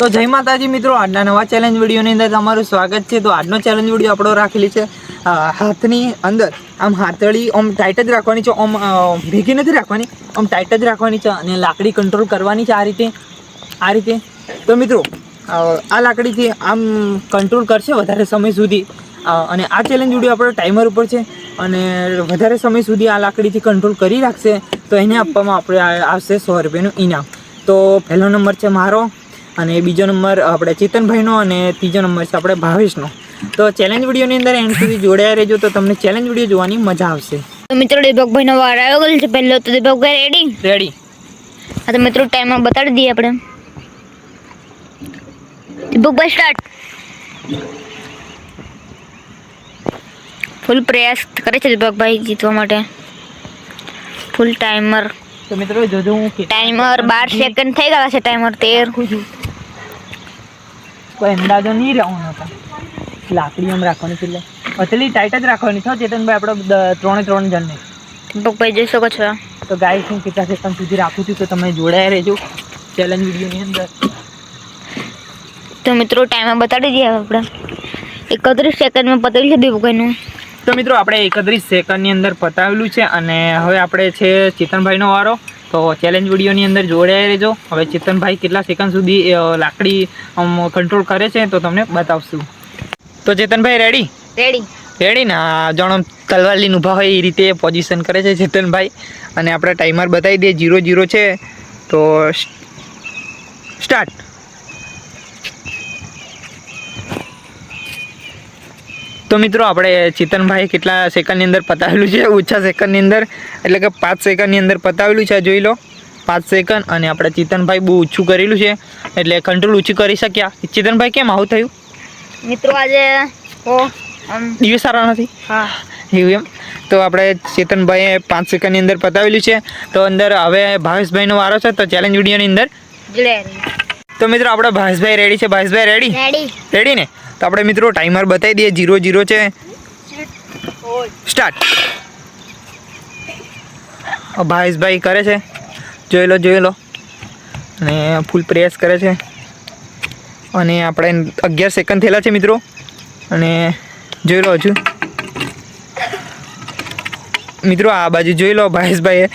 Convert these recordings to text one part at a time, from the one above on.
તો જય માતાજી મિત્રો, આજના નવા ચેલેન્જ વિડીયોની અંદર તમારું સ્વાગત છે। તો આજનો ચેલેન્જ વિડીયો આપણો રાખેલી છે હાથની અંદર આમ હાથળી આમ ટાઈટ જ રાખવાની છે, આમ ભેગી નથી રાખવાની, આમ ટાઈટ જ રાખવાની છે અને લાકડી કંટ્રોલ કરવાની છે આ રીતે। તો મિત્રો આ લાકડીથી આમ કંટ્રોલ કરશે વધારે સમય સુધી અને આ ચેલેન્જ વિડીયો આપણો ટાઈમર ઉપર છે અને વધારે સમય સુધી આ લાકડીથી કંટ્રોલ કરી રાખશે તો એને આપવામાં આપણે આવશે 100 રૂપિયાનું ઇનામ। તો પહેલો નંબર છે મારો અને બીજો નંબર આપણે ચેતનભાઈનો અને ત્રીજો નંબર છે આપણે ભાવેશનો। તો ચેલેન્જ વિડીયોની અંદર એન્ડ સુધી જોડાયા રહેજો તો તમને ચેલેન્જ વિડીયો જોવાની મજા આવશે। તો મિત્રો દીપકભાઈનો વાર આવ્યો ગયો છે। પહેલો તો દીપકભાઈ રેડી? હા તો મિત્રો ટાઈમર બતાડી દઈએ આપણે। દીપકભાઈ સ્ટાર્ટ। ફૂલ પ્રયાસ કરે છે દીપકભાઈ જીતવા માટે, ફૂલ ટાઈમર। તો મિત્રો જોજો હું ટાઈમર 12 સેકન્ડ થઈ ગયા છે, ટાઈમર 13। કોઈ અંદાજો નહીં રહેવાનો હતો, લાકડી આમ રાખવાની છે એટલે અતલી ટાઈટ જ રાખવાની છે ચેતનભાઈ, આપણે 3 જણને। દીપકભાઈ જોઈ શકો છો। તો ગાઈસ હું કેટલા સેકન્ડ સુધી રાખું છું તો તમે જોડાયા રહેજો ચેલેન્જ વિડીયોની અંદર। તો મિત્રો ટાઈમર બતાડી દઈએ આપણે 31 સેકન્ડમાં પતાવી છે દીપકભાઈનું। તો મિત્રો આપણે 31 સેકન્ડની અંદર પતાવેલું છે અને હવે આપણે છે ચેતનભાઈનો વારો। તો ચેલેન્જ વિડીયોની અંદર જોડાયા રહેજો। હવે ચેતનભાઈ કેટલા સેકન્ડ સુધી લાકડી કંટ્રોલ કરે છે તો તમને બતાવશું। તો ચેતનભાઈ રેડી ને જાણો તલવારલીન ઊભા હોય એ રીતે પોઝિશન કરે છે ચેતનભાઈ અને આપણે ટાઈમર બતાવી દઈએ 0 છે। તો સ્ટાર્ટ। તો મિત્રો આપણે ચેતનભાઈ કેટલા સેકન્ડની અંદર પતાવેલું છે, ઓછા સેકન્ડની અંદર એટલે કે 5 સેકન્ડની અંદર પતાવેલું છે, જોઈ લો 5 સેકન્ડ। અને આપણે ચેતનભાઈ બહુ ઓછું કરેલું છે એટલે કંટ્રોલ ઓછું કરી શક્યા। ચેતનભાઈ કેમ આવું થયું મિત્રો? આજે દિવસ સારા નથી, હા એવું એમ। તો આપણે ચેતનભાઈએ 5 સેકન્ડની અંદર પતાવેલું છે। તો અંદર હવે ભાવેશભાઈનો વારો છે તો ચેલેન્જ વિડીયોની અંદર તો મિત્રો આપણે ભાવેશભાઈ રેડી છે। ભાવેશભાઈ રેડી ને? તો આપણે મિત્રો ટાઈમર બતાવી દઈએ 0 છે, સ્ટાર્ટ। ભાવેશભાઈ કરે છે, જોઈ લો અને ફૂલ પ્રયાસ કરે છે અને આપણે 11 સેકન્ડ થયેલા છે મિત્રો અને જોઈ લો હજુ મિત્રો આ બાજુ જોઈ લો ભાવેશભાઈએ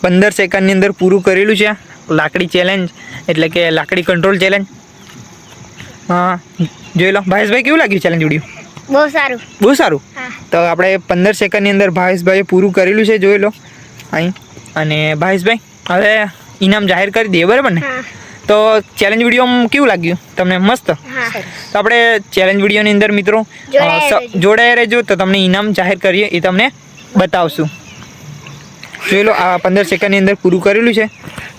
15 સેકન્ડની અંદર પૂરું કરેલું છે લાકડી ચેલેન્જ એટલે કે લાકડી કંટ્રોલ ચેલેન્જ। હા જોઈ લો ભાવેશભાઈ, કેવું લાગ્યું ચેલેન્જ વિડીયો? બહુ સારું। તો આપણે 15 સેકન્ડની અંદર ભાવેશભાઈએ પૂરું કરેલું છે, જોઈ લો અહીં। અને ભાવેશભાઈ હવે ઇનામ જાહેર કરી દઈએ, બરાબર ને? તો ચેલેન્જ વિડીયો કેવું લાગ્યું તમને? મસ્ત। તો આપણે ચેલેન્જ વિડીયોની અંદર મિત્રો જોડાયા રહેજો તો તમને ઇનામ જાહેર કરીએ એ તમને બતાવશું। જોઈ લો આ 15 સેકન્ડની અંદર પૂરું કરેલું છે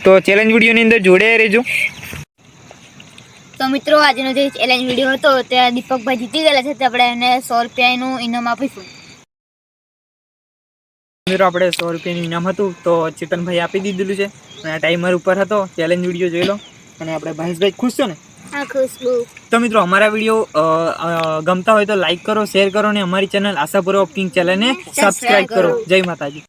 તો ચેલેન્જ વિડીયોની અંદર જોડાયા રહેજો। તો મિત્રો આજનો જે ચેલેન્જ વિડીયો હતો ત્યાં દીપકભાઈ જીતી ગયેલા છે, તો આપણે એને 100 રૂપિયાનું ઇનામ આપીશું। મિત્રો આપણે 100 રૂપિયાનું ઇનામ હતું તો ચેતનભાઈ આપી દીધેલું છે અને ટાઈમર ઉપર હતો ચેલેન્જ વિડીયો જોઈ લો। અને આપણે ભાવેશભાઈ ખુશ છો ને? હા ખુશ બહુ। તો મિત્રો અમારા વિડીયો ગમતા હોય તો લાઈક કરો, શેર કરો અને અમારી ચેનલ આશાપુરા ઓફ કિંગ ચેનલને સબસ્ક્રાઈબ કરો। જય માતાજી।